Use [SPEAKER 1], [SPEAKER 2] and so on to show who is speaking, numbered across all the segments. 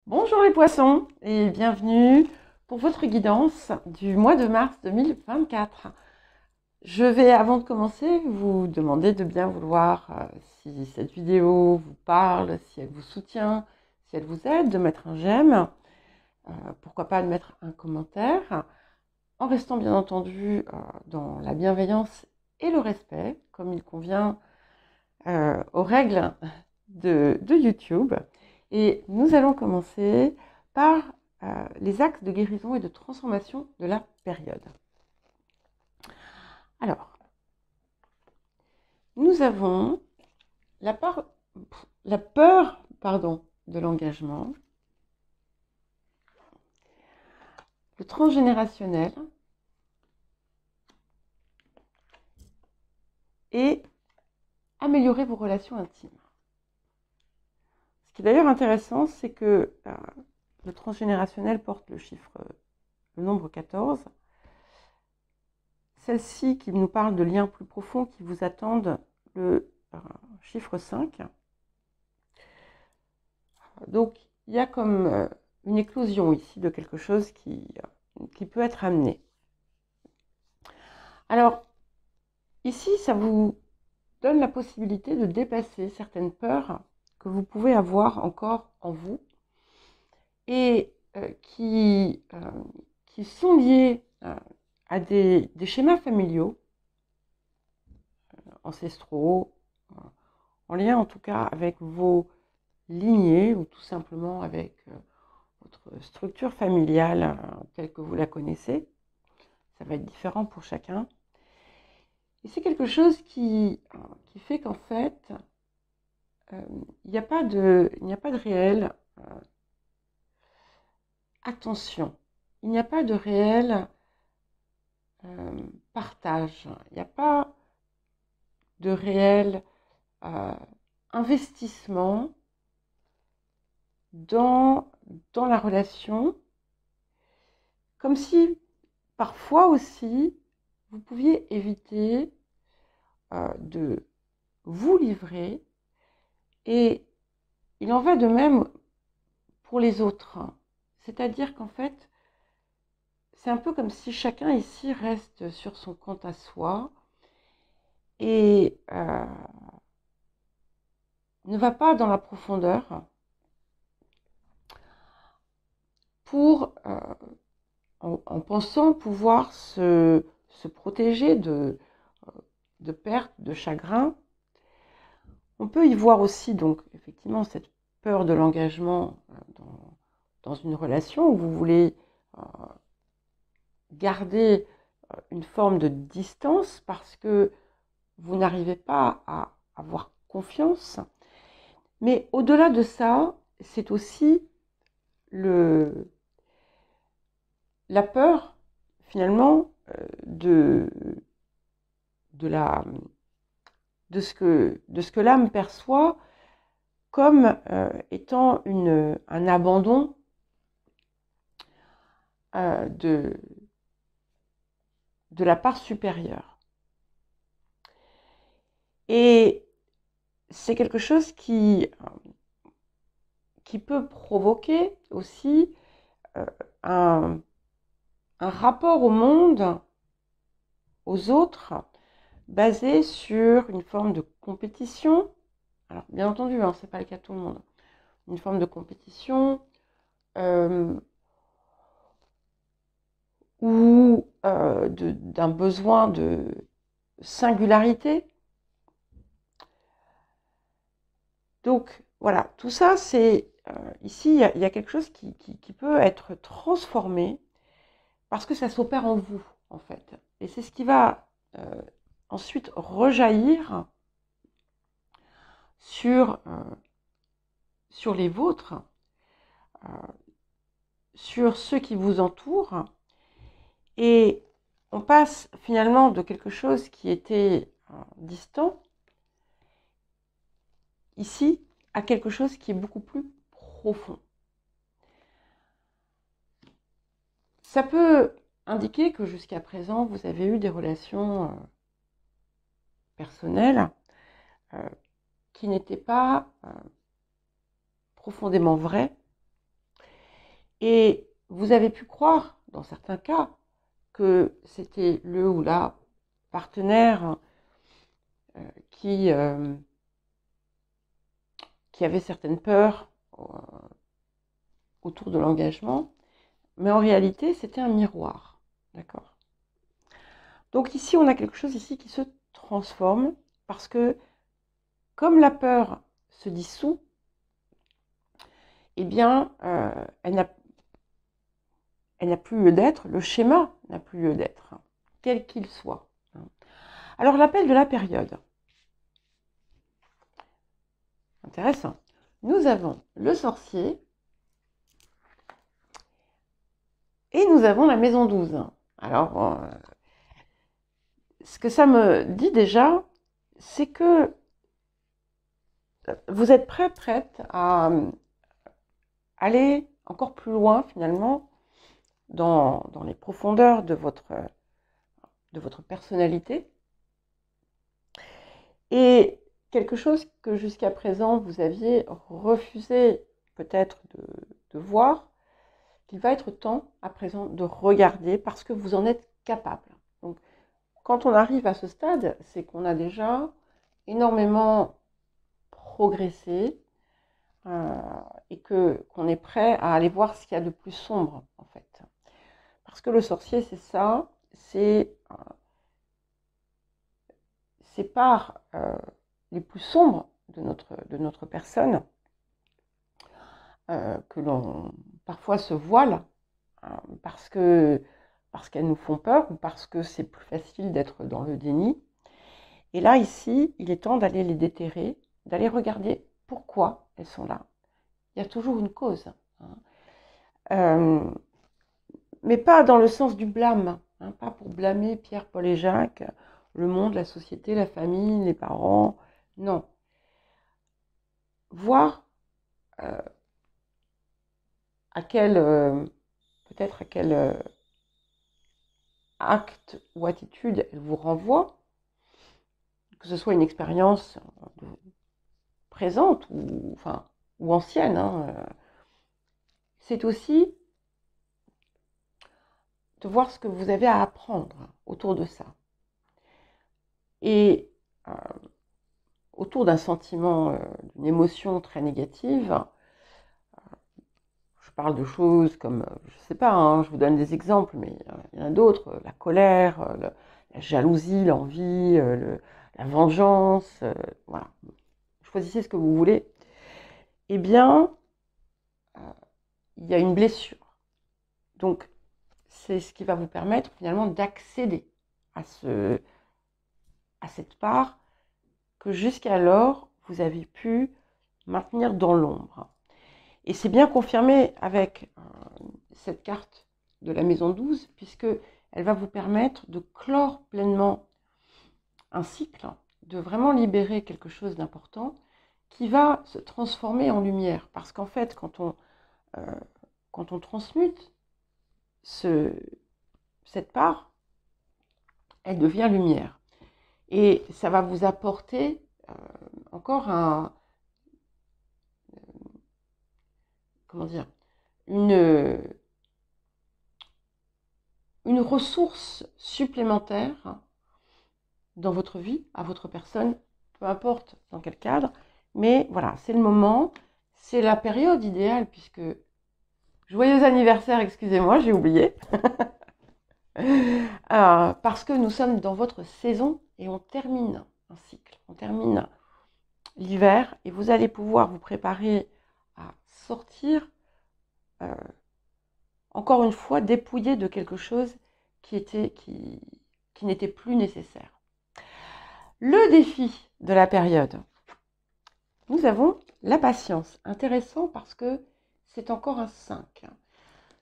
[SPEAKER 1] Bonjour les poissons et bienvenue pour votre guidance du mois de mars 2024. Je vais, avant de commencer, vous demander de bien vouloir, si cette vidéo vous parle, si elle vous soutient, si elle vous aide, de mettre un j'aime, pourquoi pas de mettre un commentaire, en restant bien entendu dans la bienveillance et le respect, comme il convient aux règles de YouTube. Et nous allons commencer par les axes de guérison et de transformation de la période. Alors, nous avons la peur de l'engagement, le transgénérationnel et améliorer vos relations intimes. Ce qui est d'ailleurs intéressant, c'est que le transgénérationnel porte le nombre 14. Celle-ci qui nous parle de liens plus profonds qui vous attendent, le chiffre 5. Donc, il y a comme une éclosion ici de quelque chose qui peut être amené. Alors, ici, ça vous donne la possibilité de dépasser certaines peurs que vous pouvez avoir encore en vous et qui sont liées à des schémas familiaux, ancestraux, en lien en tout cas avec vos lignées ou tout simplement avec votre structure familiale telle que vous la connaissez. Ça va être différent pour chacun. Et c'est quelque chose qui fait qu'en fait, il n'y a pas de réelle attention. Il n'y a pas de réel partage. Il n'y a pas de réel investissement dans la relation, comme si parfois aussi vous pouviez éviter de vous livrer, et il en va de même pour les autres. C'est-à-dire qu'en fait, c'est un peu comme si chacun ici reste sur son compte à soi et ne va pas dans la profondeur pour, en pensant pouvoir se protéger de perte, de chagrin. On peut y voir aussi donc effectivement cette peur de l'engagement dans une relation où vous voulez garder une forme de distance parce que vous n'arrivez pas à avoir confiance. Mais au-delà de ça, c'est aussi la peur finalement de ce que l'âme perçoit comme étant un abandon de la part supérieure. Et c'est quelque chose qui peut provoquer aussi un rapport au monde, aux autres, basé sur une forme de compétition. Alors, bien entendu, ce n'est pas le cas de tout le monde. Une forme de compétition ou d'un besoin de singularité. Donc, voilà, tout ça, c'est ici, il y a quelque chose qui peut être transformé parce que ça s'opère en vous, en fait. Et c'est ce qui va ensuite rejaillir sur les vôtres, sur ceux qui vous entourent. Et on passe finalement de quelque chose qui était distant, ici, à quelque chose qui est beaucoup plus profond. Ça peut indiquer que jusqu'à présent, vous avez eu des relations personnelles qui n'étaient pas profondément vraies, Et vous avez pu croire, dans certains cas, que c'était le ou la partenaire qui avait certaines peurs autour de l'engagement, mais en réalité, c'était un miroir. D'accord ? Donc ici, on a quelque chose ici qui se transforme parce que, comme la peur se dissout, eh bien, elle n'a plus lieu d'être, le schéma n'a plus lieu d'être, quel qu'il soit. Alors, l'appel de la période. Intéressant. Nous avons le sorcier et nous avons la maison 12. Alors, ce que ça me dit déjà, c'est que vous êtes prête à aller encore plus loin finalement dans les profondeurs de votre personnalité. Et quelque chose que jusqu'à présent vous aviez refusé peut-être de voir, qu'il va être temps à présent de regarder parce que vous en êtes capable. Donc, quand on arrive à ce stade, c'est qu'on a déjà énormément progressé et qu'on est prêt à aller voir ce qu'il y a de plus sombre en fait. Parce que le sorcier, c'est ça, c'est ces parts les plus sombres de notre personne que l'on parfois se voile parce qu'elles nous font peur ou parce que c'est plus facile d'être dans le déni. Et là, ici, il est temps d'aller les déterrer, d'aller regarder pourquoi elles sont là. Il y a toujours une cause. Mais pas dans le sens du blâme, pas pour blâmer Pierre, Paul et Jacques, le monde, la société, la famille, les parents. Non. Voir peut-être à quel acte ou attitude elle vous renvoie, que ce soit une expérience présente ou ancienne. C'est aussi de voir ce que vous avez à apprendre autour de ça. Et autour d'un sentiment, d'une émotion très négative, je parle de choses comme, je ne sais pas, je vous donne des exemples, mais il y en a d'autres, la colère, la jalousie, l'envie, la vengeance, voilà. Choisissez ce que vous voulez. Eh bien, il y a une blessure. Donc, c'est ce qui va vous permettre finalement d'accéder à cette part que jusqu'alors, vous avez pu maintenir dans l'ombre. Et c'est bien confirmé avec cette carte de la maison 12, puisqu'elle va vous permettre de clore pleinement un cycle, de vraiment libérer quelque chose d'important qui va se transformer en lumière. Parce qu'en fait, quand on transmute cette part, elle devient lumière. Et ça va vous apporter encore une ressource supplémentaire dans votre vie, à votre personne, peu importe dans quel cadre. Mais voilà, c'est le moment, c'est la période idéale, puisque... Joyeux anniversaire, excusez-moi, j'ai oublié. Parce que nous sommes dans votre saison et on termine un cycle, on termine l'hiver et vous allez pouvoir vous préparer à sortir, encore une fois, dépouillé de quelque chose qui n'était plus nécessaire. Le défi de la période, nous avons la patience. Intéressant parce que c'est encore un 5.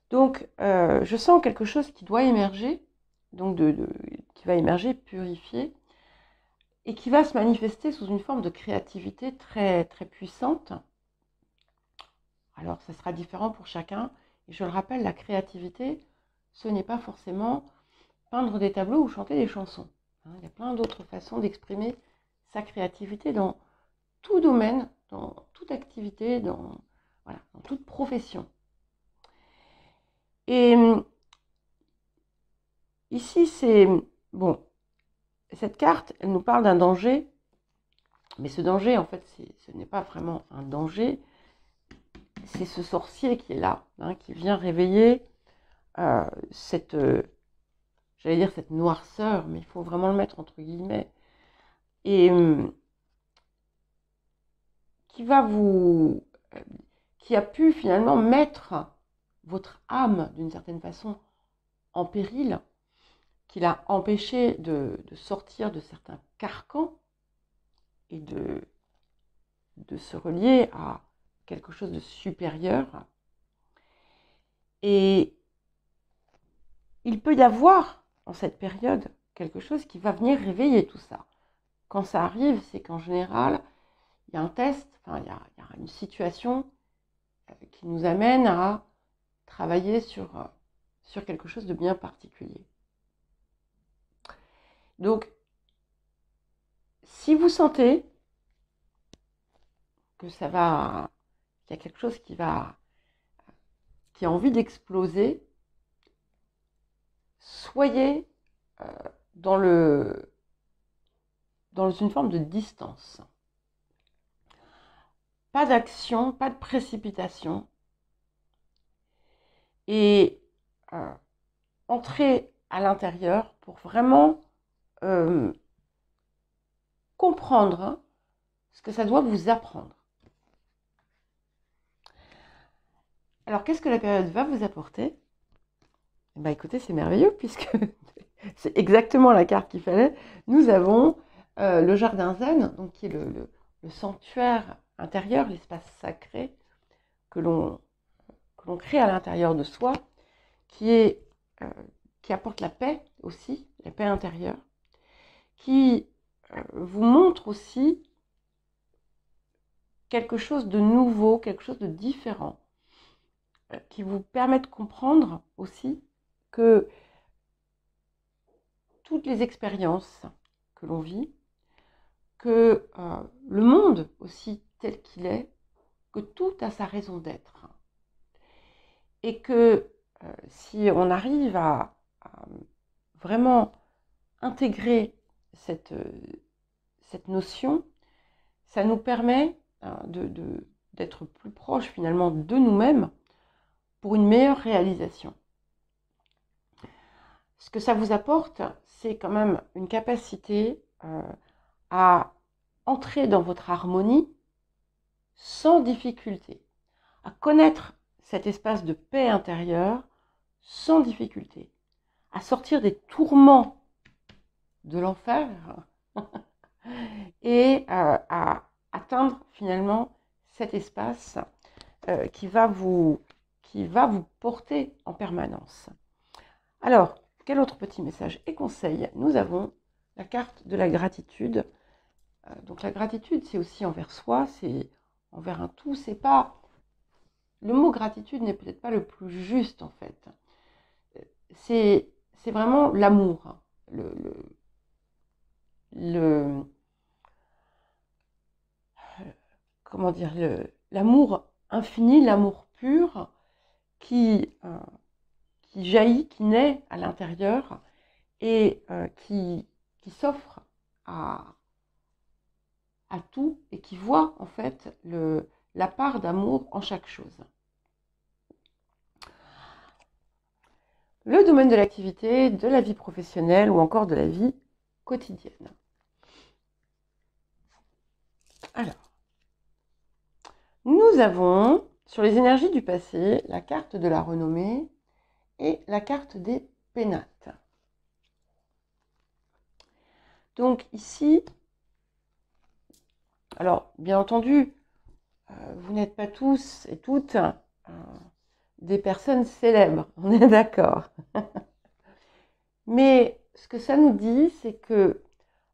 [SPEAKER 1] Donc, je sens quelque chose qui doit émerger, donc qui va émerger, purifier, et qui va se manifester sous une forme de créativité très, très puissante. Alors, ça sera différent pour chacun. Et je le rappelle, la créativité, ce n'est pas forcément peindre des tableaux ou chanter des chansons. Il y a plein d'autres façons d'exprimer sa créativité dans tout domaine, dans toute activité, dans toute profession. Et ici, c'est... Bon, cette carte, elle nous parle d'un danger, mais ce danger, en fait, ce n'est pas vraiment un danger, c'est ce sorcier qui est là, hein, qui vient réveiller cette, j'allais dire cette noirceur, mais il faut vraiment le mettre entre guillemets, et qui va vous, qui a pu finalement mettre votre âme d'une certaine façon en péril, qui l'a empêché de sortir de certains carcans et de se relier à quelque chose de supérieur. Et il peut y avoir en cette période quelque chose qui va venir réveiller tout ça. Quand ça arrive, c'est qu'en général, il y a un test, enfin, il y a une situation qui nous amène à travailler sur quelque chose de bien particulier. Donc, si vous sentez que ça va, qu'il y a quelque chose qui a envie d'exploser, soyez dans une forme de distance. Pas d'action, pas de précipitation. Et entrez à l'intérieur pour vraiment comprendre ce que ça doit vous apprendre. Alors, qu'est-ce que la période va vous apporter? Eh bien, écoutez, c'est merveilleux puisque c'est exactement la carte qu'il fallait. Nous avons le jardin zen, donc qui est le sanctuaire intérieur, l'espace sacré que l'on crée à l'intérieur de soi, qui apporte la paix aussi, la paix intérieure, qui vous montre aussi quelque chose de nouveau, quelque chose de différent, qui vous permet de comprendre aussi que toutes les expériences que l'on vit, que le monde aussi tel qu'il est, que tout a sa raison d'être. Et que si on arrive à vraiment intégrer cette notion, ça nous permet d'être plus proche finalement de nous-mêmes pour une meilleure réalisation. Ce que ça vous apporte, c'est quand même une capacité à entrer dans votre harmonie sans difficulté, à connaître cet espace de paix intérieure sans difficulté, à sortir des tourments de l'enfer et à atteindre finalement cet espace qui va vous porter en permanence. Alors, quel autre petit message et conseil? Nous avons la carte de la gratitude. Donc la gratitude, c'est aussi envers soi, c'est envers un tout. C'est pas... Le mot gratitude n'est peut-être pas le plus juste en fait. C'est vraiment l'amour, hein. Comment dire, l'amour infini, l'amour pur qui jaillit, qui naît à l'intérieur et qui s'offre à tout et qui voit en fait la part d'amour en chaque chose. Le domaine de l'activité, de la vie professionnelle ou encore de la vie quotidienne. Alors, nous avons sur les énergies du passé la carte de la renommée et la carte des pénates. Donc ici, alors bien entendu, vous n'êtes pas tous et toutes des personnes célèbres, on est d'accord. Mais ce que ça nous dit, c'est que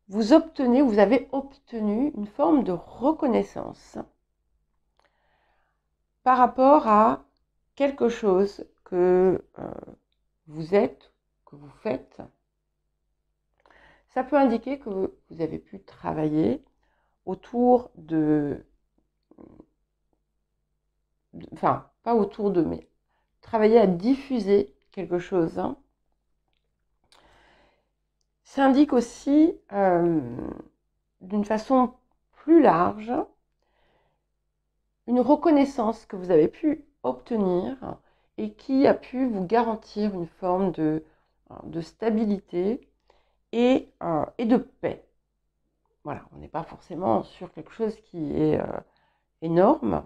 [SPEAKER 1] vous avez obtenu une forme de reconnaissance par rapport à quelque chose que vous êtes, que vous faites. Ça peut indiquer que vous avez pu travailler autour enfin, pas autour de, mais travailler à diffuser quelque chose. Hein. Ça indique aussi, d'une façon plus large, une reconnaissance que vous avez pu obtenir et qui a pu vous garantir une forme de stabilité et de paix. Voilà, on n'est pas forcément sur quelque chose qui est énorme.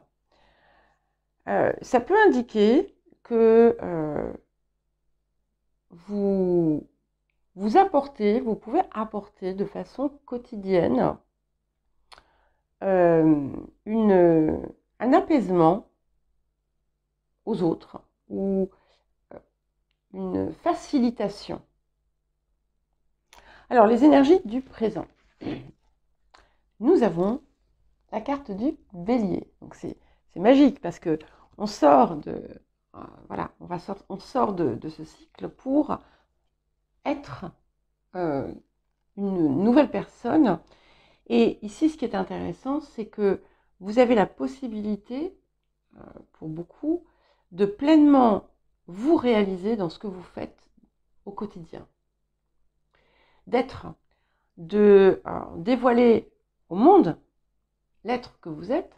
[SPEAKER 1] Ça peut indiquer que vous pouvez apporter de façon quotidienne un apaisement aux autres ou une facilitation. Alors, les énergies du présent. Nous avons la carte du Bélier. Donc, c'est magique parce que on sort de voilà, on sort de ce cycle pour être une nouvelle personne. Et ici, ce qui est intéressant, c'est que vous avez la possibilité, pour beaucoup, de pleinement vous réaliser dans ce que vous faites au quotidien. De dévoiler au monde l'être que vous êtes,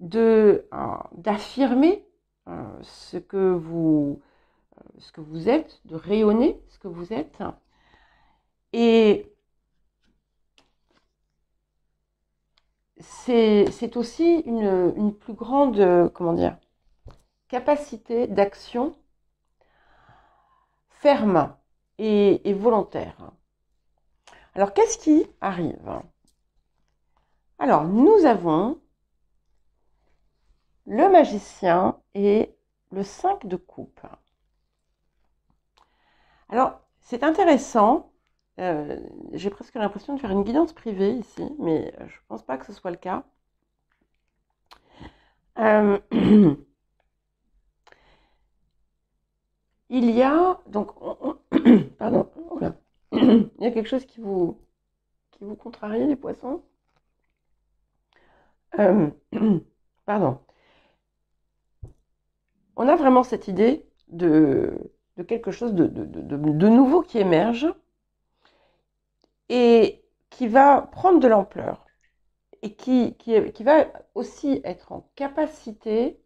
[SPEAKER 1] d'affirmer ce que vous êtes, de rayonner ce que vous êtes. Et c'est aussi une plus grande, capacité d'action ferme et volontaire. Alors, qu'est-ce qui arrive? Alors, nous avons le magicien et le 5 de coupe. Alors, c'est intéressant. J'ai presque l'impression de faire une guidance privée ici, mais je ne pense pas que ce soit le cas. Il y a donc, pardon, il y a quelque chose qui vous contrarie, les poissons. Pardon. On a vraiment cette idée de quelque chose de nouveau qui émerge et qui va prendre de l'ampleur et qui va aussi être en capacité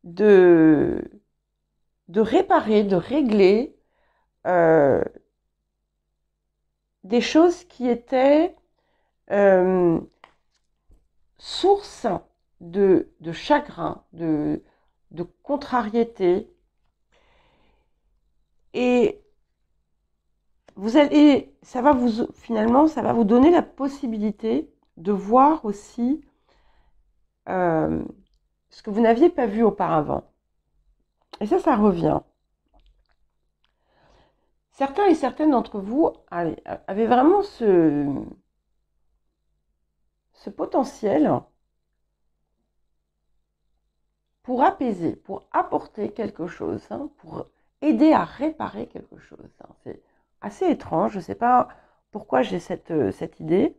[SPEAKER 1] de réparer, de régler des choses qui étaient source de chagrin, de contrariété. Et finalement, ça va vous donner la possibilité de voir aussi ce que vous n'aviez pas vu auparavant. Et ça revient. Certains et certaines d'entre vous avaient vraiment ce potentiel pour apaiser, pour apporter quelque chose, hein, pour aider à réparer quelque chose. Hein. C'est assez étrange, je ne sais pas pourquoi j'ai cette idée.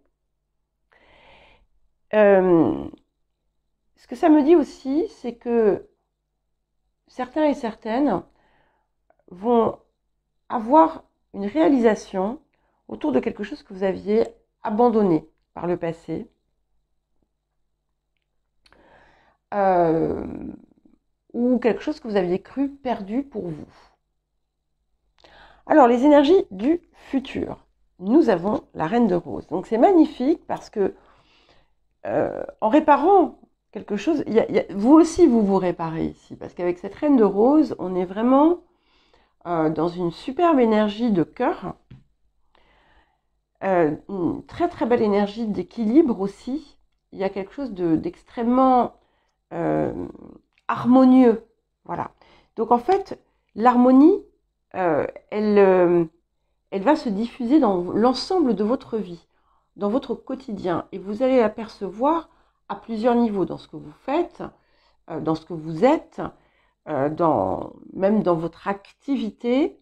[SPEAKER 1] Ce que ça me dit aussi, c'est que certains et certaines vont avoir une réalisation autour de quelque chose que vous aviez abandonné par le passé. Ou quelque chose que vous aviez cru perdu pour vous. Alors, les énergies du futur. Nous avons la Reine de Rose. Donc, c'est magnifique parce que en réparant quelque chose, vous aussi, vous réparez ici. Parce qu'avec cette Reine de Rose, on est vraiment dans une superbe énergie de cœur. Une très, très belle énergie d'équilibre aussi. Il y a quelque chose d'extrêmement harmonieux. Voilà. Donc, en fait, l'harmonie, elle va se diffuser dans l'ensemble de votre vie, dans votre quotidien. Et vous allez l'apercevoir à plusieurs niveaux, dans ce que vous faites, dans ce que vous êtes, même dans votre activité,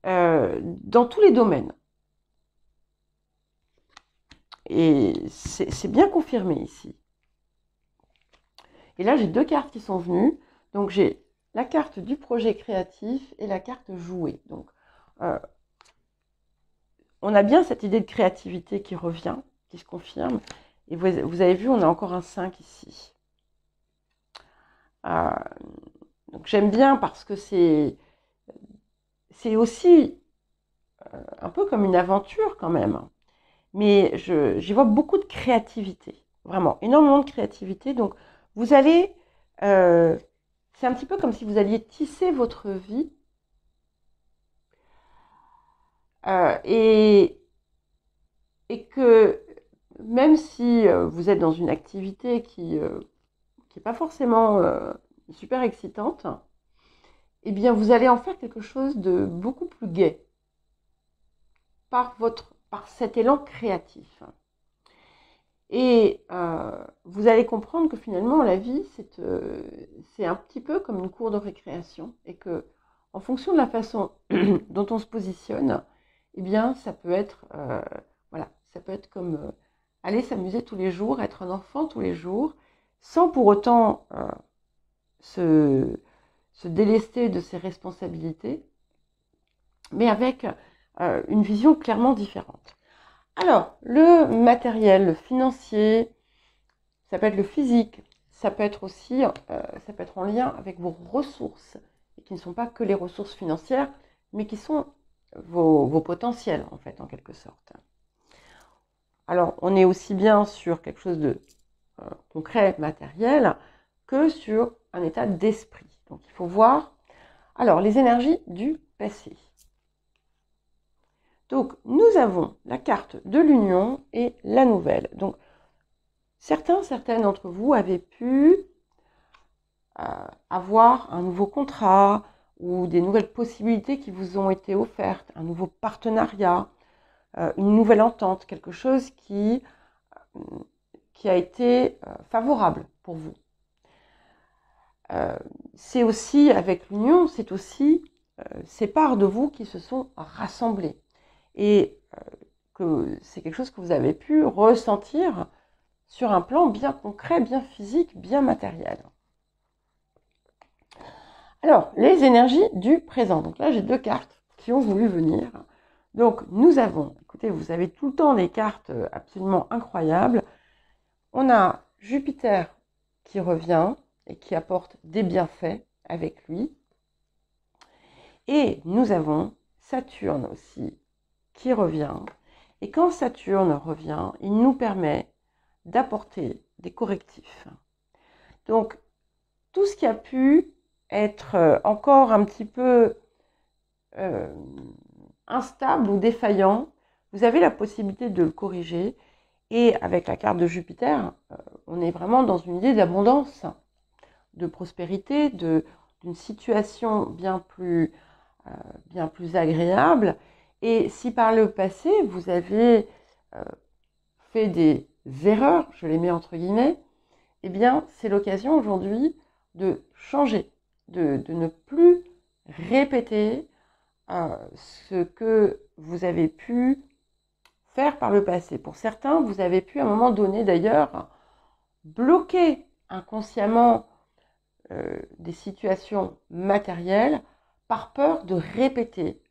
[SPEAKER 1] dans tous les domaines. Et c'est bien confirmé ici. Et là, j'ai deux cartes qui sont venues. Donc j'ai la carte du projet créatif et la carte jouer. Donc on a bien cette idée de créativité qui revient, qui se confirme. Et vous avez vu, on a encore un 5 ici. Donc j'aime bien parce que c'est aussi un peu comme une aventure quand même. Mais j'y vois beaucoup de créativité. Vraiment, énormément de créativité. Donc vous allez... c'est un petit peu comme si vous alliez tisser votre vie. Et que même si vous êtes dans une activité qui n'est pas forcément super excitante, eh bien vous allez en faire quelque chose de beaucoup plus gai par cet élan créatif. Et vous allez comprendre que finalement la vie c'est un petit peu comme une cour de récréation et que en fonction de la façon dont on se positionne, eh bien ça peut être voilà, ça peut être comme aller s'amuser tous les jours, être un enfant tous les jours, sans pour autant se délester de ses responsabilités, mais avec une vision clairement différente. Alors, le matériel, le financier, ça peut être le physique, ça peut être aussi, ça peut être en lien avec vos ressources, et qui ne sont pas que les ressources financières, mais qui sont vos potentiels, en fait, en quelque sorte. Alors, on est aussi bien sur quelque chose de concret, matériel, que sur un état d'esprit. Donc, il faut voir, alors, les énergies du passé. Donc, nous avons la carte de l'union et la nouvelle. Donc, certaines d'entre vous avaient pu avoir un nouveau contrat ou des nouvelles possibilités qui vous ont été offertes, un nouveau partenariat, une nouvelle entente, quelque chose qui a été favorable pour vous. C'est aussi, avec l'union, c'est aussi ces parts de vous qui se sont rassemblées. Et que c'est quelque chose que vous avez pu ressentir sur un plan bien concret, bien physique, bien matériel. Alors, les énergies du présent. Donc là, j'ai 2 cartes qui ont voulu venir. Donc, nous avons, écoutez, vous avez tout le temps des cartes absolument incroyables. On a Jupiter qui revient et qui apporte des bienfaits avec lui. Et nous avons Saturne aussi qui revient. Et quand Saturne revient, il nous permet d'apporter des correctifs. Donc, tout ce qui a pu être encore un petit peu instable ou défaillant, vous avez la possibilité de le corriger. Et avec la carte de Jupiter, on est vraiment dans une idée d'abondance, de prospérité, d'une situation bien plus agréable. Et si par le passé, vous avez fait des erreurs, je les mets entre guillemets, eh bien, c'est l'occasion aujourd'hui de changer, de ne plus répéter ce que vous avez pu faire par le passé. Pour certains, vous avez pu à un moment donné d'ailleurs bloquer inconsciemment des situations matérielles par peur de répéter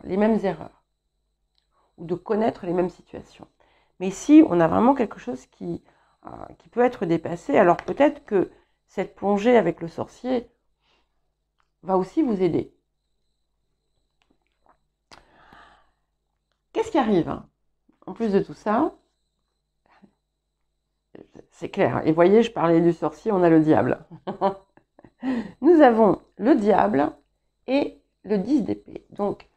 [SPEAKER 1] les mêmes erreurs ou de connaître les mêmes situations. Mais ici, on a vraiment quelque chose qui peut être dépassé. Alors peut-être que cette plongée avec le sorcier va aussi vous aider. Qu'est-ce qui arrive en plus de tout ça? C'est clair. Et voyez, je parlais du sorcier, on a le diable. Nous avons le diable et le 10 d'épée. Donc,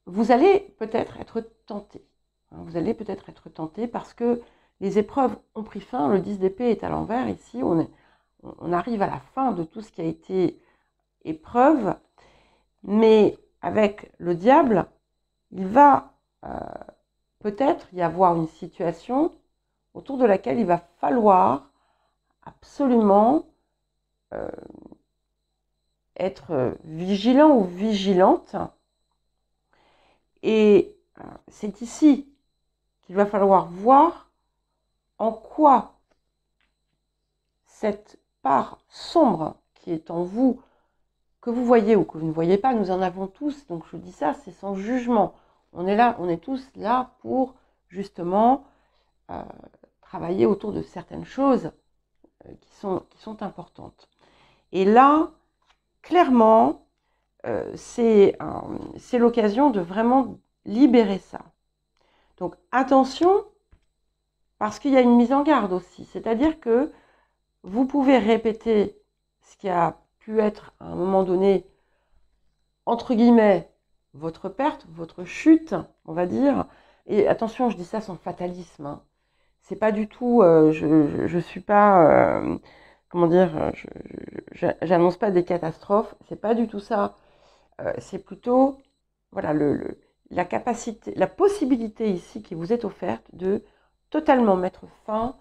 [SPEAKER 1] vous allez peut-être être tenté. Vous allez peut-être être tenté parce que les épreuves ont pris fin. Le 10 d'épée est à l'envers. Ici, on arrive à la fin de tout ce qui a été épreuve. Mais avec le diable, il va peut-être y avoir une situation autour de laquelle il va falloir absolument être vigilant ou vigilante. Et c'est ici qu'il va falloir voir en quoi cette part sombre qui est en vous, que vous voyez ou que vous ne voyez pas, nous en avons tous. Donc je dis ça, c'est sans jugement. On est là, on est tous là pour justement travailler autour de certaines choses qui sont importantes. Et là, clairement, c'est l'occasion de vraiment libérer ça. Donc attention, parce qu'il y a une mise en garde aussi. C'est-à-dire que vous pouvez répéter ce qui a pu être à un moment donné, entre guillemets, votre perte, votre chute, on va dire. Et attention, je dis ça sans fatalisme. Hein. C'est pas du tout, je suis pas, comment dire, j'annonce pas des catastrophes. C'est pas du tout ça. C'est plutôt, voilà, la capacité, la possibilité ici qui vous est offerte de totalement mettre fin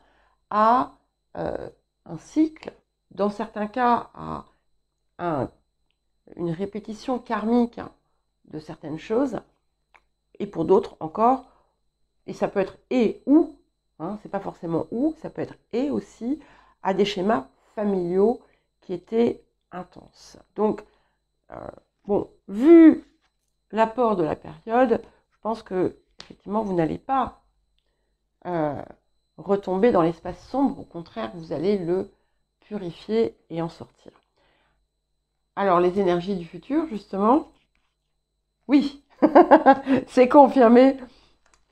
[SPEAKER 1] à un cycle, dans certains cas à une répétition karmique de certaines choses, et pour d'autres encore, et ça peut être et ou, hein, c'est pas forcément ou, ça peut être et aussi, à des schémas familiaux qui étaient intenses. Donc, bon, vu l'apport de la période, je pense que effectivement vous n'allez pas retomber dans l'espace sombre, au contraire, vous allez le purifier et en sortir. Alors, les énergies du futur, justement, oui, c'est confirmé,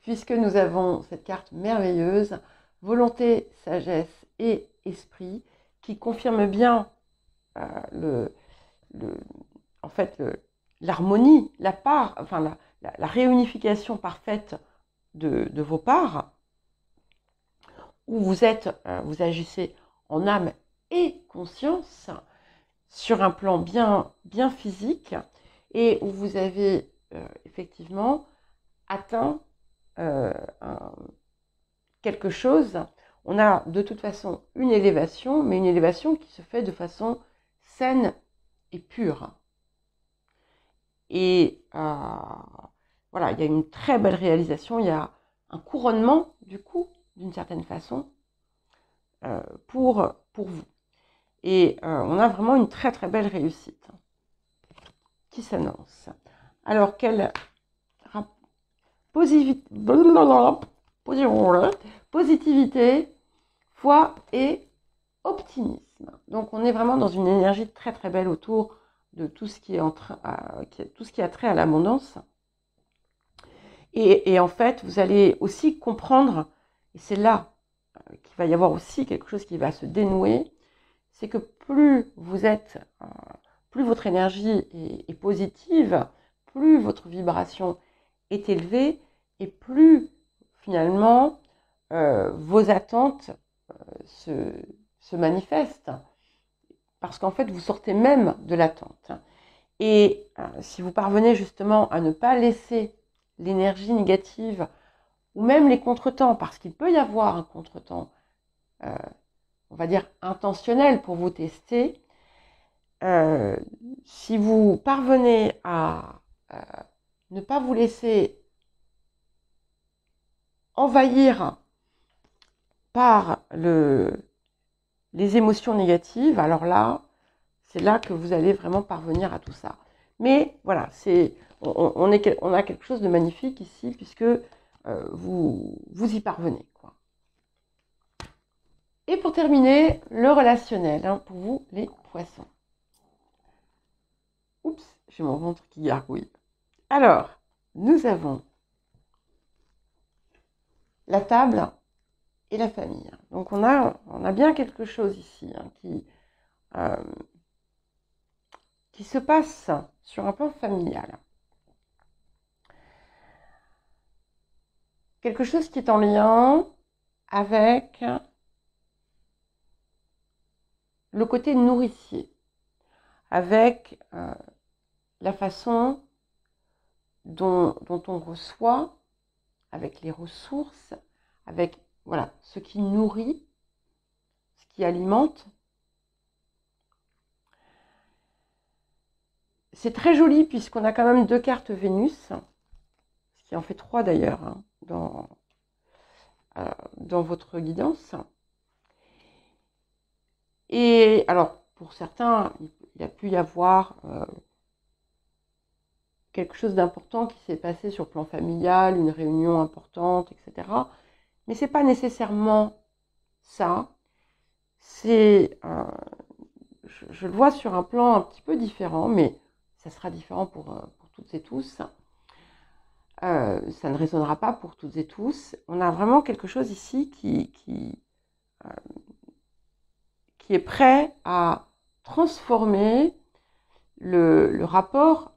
[SPEAKER 1] puisque nous avons cette carte merveilleuse, volonté, sagesse et esprit, qui confirme bien en fait, l'harmonie, la part, enfin, la réunification parfaite de vos parts, où vous agissez en âme et conscience, sur un plan bien physique, et où vous avez effectivement atteint quelque chose. On a de toute façon une élévation, mais une élévation qui se fait de façon saine et pure. Et voilà, il y a une très belle réalisation, il y a un couronnement, du coup, d'une certaine façon, pour vous. Et on a vraiment une très très belle réussite qui s'annonce. Alors, quelle positivité, foi et optimisme. Donc, on est vraiment dans une énergie très très belle autour de tout ce qui est tout ce qui a trait à l'abondance. Et en fait, vous allez aussi comprendre, et c'est là qu'il va y avoir aussi quelque chose qui va se dénouer, c'est que plus votre énergie est positive, plus votre vibration est élevée, et plus finalement vos attentes se manifestent. Parce qu'en fait, vous sortez même de l'attente. Et si vous parvenez justement à ne pas laisser l'énergie négative, ou même les contretemps, parce qu'il peut y avoir un contretemps, on va dire intentionnel pour vous tester, si vous parvenez à ne pas vous laisser envahir par les émotions négatives, alors là, c'est là que vous allez vraiment parvenir à tout ça. Mais voilà, on a quelque chose de magnifique ici, puisque vous y parvenez, quoi. Et pour terminer, le relationnel, hein, pour vous, les poissons. Oups, j'ai mon ventre qui gargouille. Alors, nous avons la table et la famille. Donc, on a bien quelque chose ici, hein, qui se passe sur un plan familial. Quelque chose qui est en lien avec le côté nourricier, avec la façon dont on reçoit, avec les ressources, avec voilà, ce qui nourrit, ce qui alimente. C'est très joli puisqu'on a quand même 2 cartes Vénus, ce qui en fait 3 d'ailleurs, hein, dans votre guidance. Et alors, pour certains, il a pu y avoir quelque chose d'important qui s'est passé sur le plan familial, une réunion importante, etc. Mais c'est pas nécessairement ça. C'est, je le vois sur un plan un petit peu différent, mais ça sera différent pour toutes et tous. Ça ne résonnera pas pour toutes et tous. On a vraiment quelque chose ici qui est prêt à transformer le rapport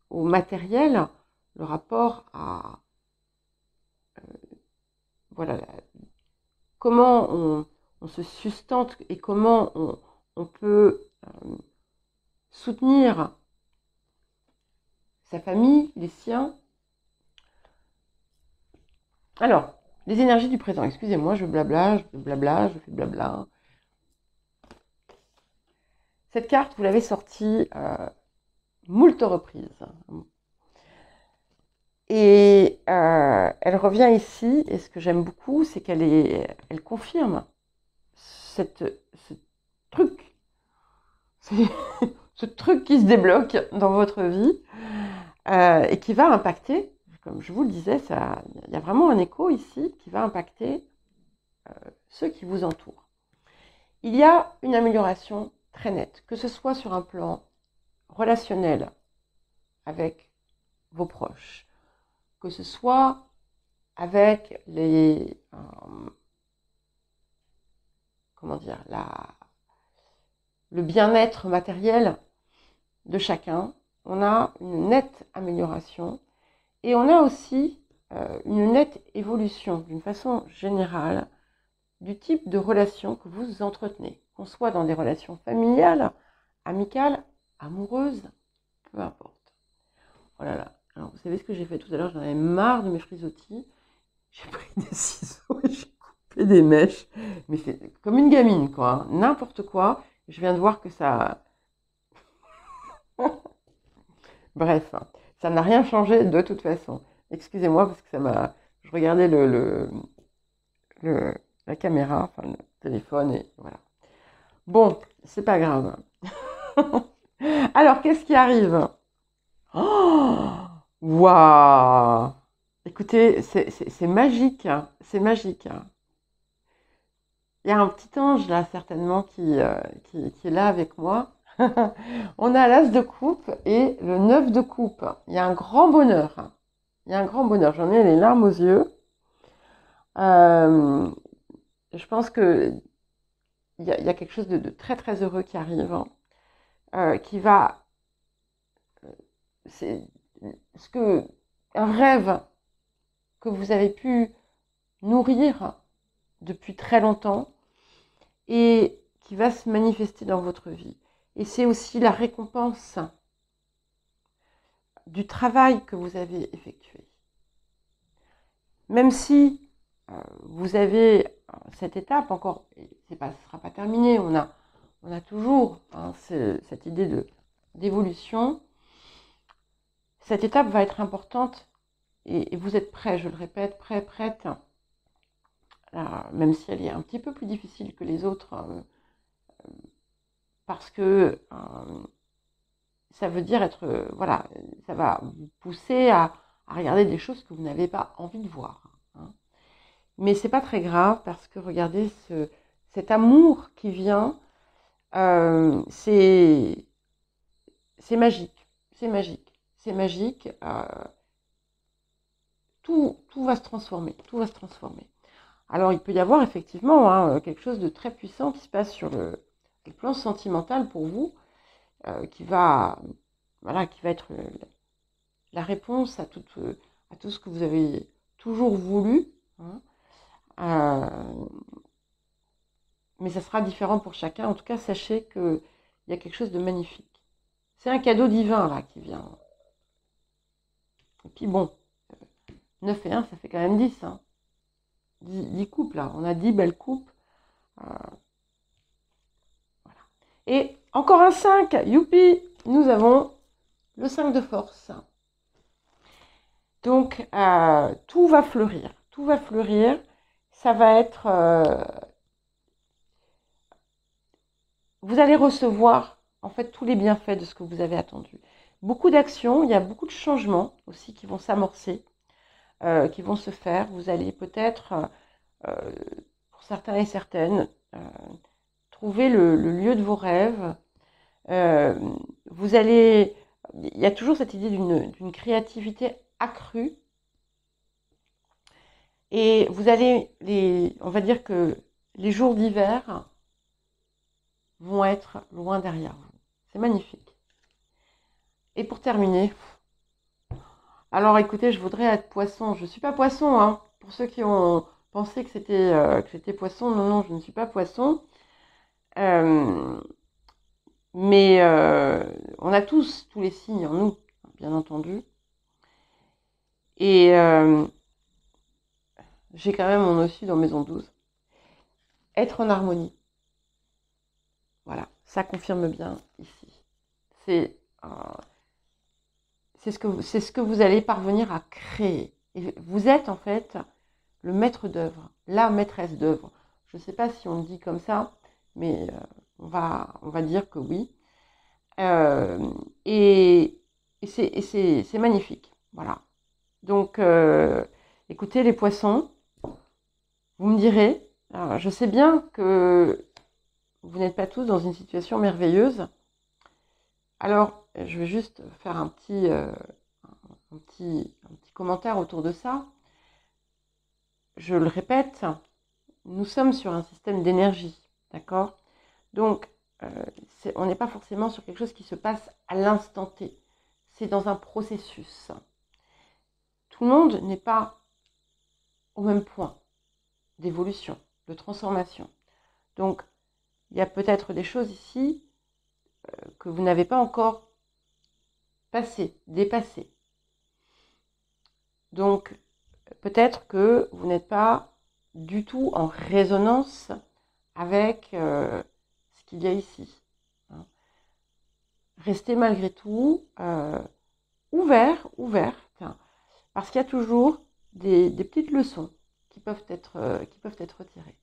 [SPEAKER 1] au matériel, le rapport à voilà, comment on se sustente et comment on peut soutenir sa famille, les siens. Alors, les énergies du présent, excusez-moi, je blabla, je fais blabla. Cette carte, vous l'avez sortie moult reprises. Et elle revient ici, et ce que j'aime beaucoup, c'est elle confirme ce truc, ce truc qui se débloque dans votre vie et qui va impacter, comme je vous le disais, il y a vraiment un écho ici qui va impacter ceux qui vous entourent. Il y a une amélioration très nette, que ce soit sur un plan relationnel avec vos proches, que ce soit avec comment dire, le bien-être matériel de chacun. On a une nette amélioration et on a aussi une nette évolution d'une façon générale du type de relation que vous entretenez, qu'on soit dans des relations familiales, amicales, amoureuses, peu importe. Oh là là, alors vous savez ce que j'ai fait tout à l'heure, j'en avais marre de mes frisottis, j'ai pris des ciseaux et j'ai coupé des mèches, mais c'est comme une gamine quoi, hein. N'importe quoi, je viens de voir que ça... Bref, ça n'a rien changé de toute façon. Excusez-moi parce que ça m'a... Je regardais la caméra, enfin le téléphone et voilà. Bon, c'est pas grave. Alors, qu'est-ce qui arrive? Oh, waouh! Écoutez, c'est magique, hein, c'est magique. Hein. Il y a un petit ange là, certainement, qui est là avec moi. On a l'as de coupe et le 9 de coupe. Il y a un grand bonheur. Il y a un grand bonheur. J'en ai les larmes aux yeux. Je pense que il y a quelque chose de très très heureux qui arrive, qui va... C'est un rêve que vous avez pu nourrir depuis très longtemps et qui va se manifester dans votre vie. Et c'est aussi la récompense du travail que vous avez effectué. Même si vous avez cette étape encore, ce ne sera pas terminé, on a toujours cette idée d'évolution. Cette étape va être importante et vous êtes prêts, je le répète, prête, même si elle est un petit peu plus difficile que les autres, parce que ça veut dire être, voilà, ça va vous pousser à regarder des choses que vous n'avez pas envie de voir. Hein. Mais c'est pas très grave parce que regardez cet amour qui vient, c'est magique, c'est magique, c'est magique. Tout va se transformer, tout va se transformer. Alors il peut y avoir effectivement quelque chose de très puissant qui se passe sur le plan sentimental pour vous, qui va être la réponse à tout ce que vous avez toujours voulu. Hein. Mais ça sera différent pour chacun. En tout cas, sachez qu'il y a quelque chose de magnifique. C'est un cadeau divin là qui vient. Et puis bon, 9 et 1, ça fait quand même 10. Hein. 10 coupes là. On a 10 belles coupes. Voilà. Et encore un 5. Youpi! Nous avons le 5 de force. Donc, tout va fleurir. Tout va fleurir. Ça va être... vous allez recevoir en fait tous les bienfaits de ce que vous avez attendu. Beaucoup d'actions, il y a beaucoup de changements aussi qui vont s'amorcer, qui vont se faire. Vous allez peut-être, pour certains et certaines, trouver le lieu de vos rêves. Vous allez, il y a toujours cette idée d'une créativité accrue. Et vous allez, on va dire que les jours d'hiver vont être loin derrière vous. C'est magnifique. Et pour terminer, alors écoutez, je voudrais être poisson. Je ne suis pas poisson, hein. Pour ceux qui ont pensé que j'étais poisson, non, non, je ne suis pas poisson. Mais on a tous les signes en nous, bien entendu. Et j'ai quand même mon aussi dans Maison 12. Être en harmonie. Voilà, ça confirme bien ici. C'est ce que vous allez parvenir à créer. Et vous êtes en fait le maître d'œuvre, la maîtresse d'œuvre. Je ne sais pas si on le dit comme ça, mais on va dire que oui. Et c'est magnifique. Voilà. Donc, écoutez les poissons, vous me direz, je sais bien que vous n'êtes pas tous dans une situation merveilleuse. Alors, je vais juste faire un petit commentaire autour de ça. Je le répète, nous sommes sur un système d'énergie, d'accord? Donc, on n'est pas forcément sur quelque chose qui se passe à l'instant T. C'est dans un processus. Tout le monde n'est pas au même point d'évolution, de transformation. Donc, il y a peut-être des choses ici que vous n'avez pas encore passées, dépassées. Donc, peut-être que vous n'êtes pas du tout en résonance avec ce qu'il y a ici. Hein. Restez malgré tout ouverte, parce qu'il y a toujours des petites leçons qui peuvent être tirées.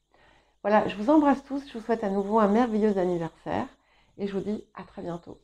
[SPEAKER 1] Voilà, je vous embrasse tous, je vous souhaite à nouveau un merveilleux anniversaire et je vous dis à très bientôt.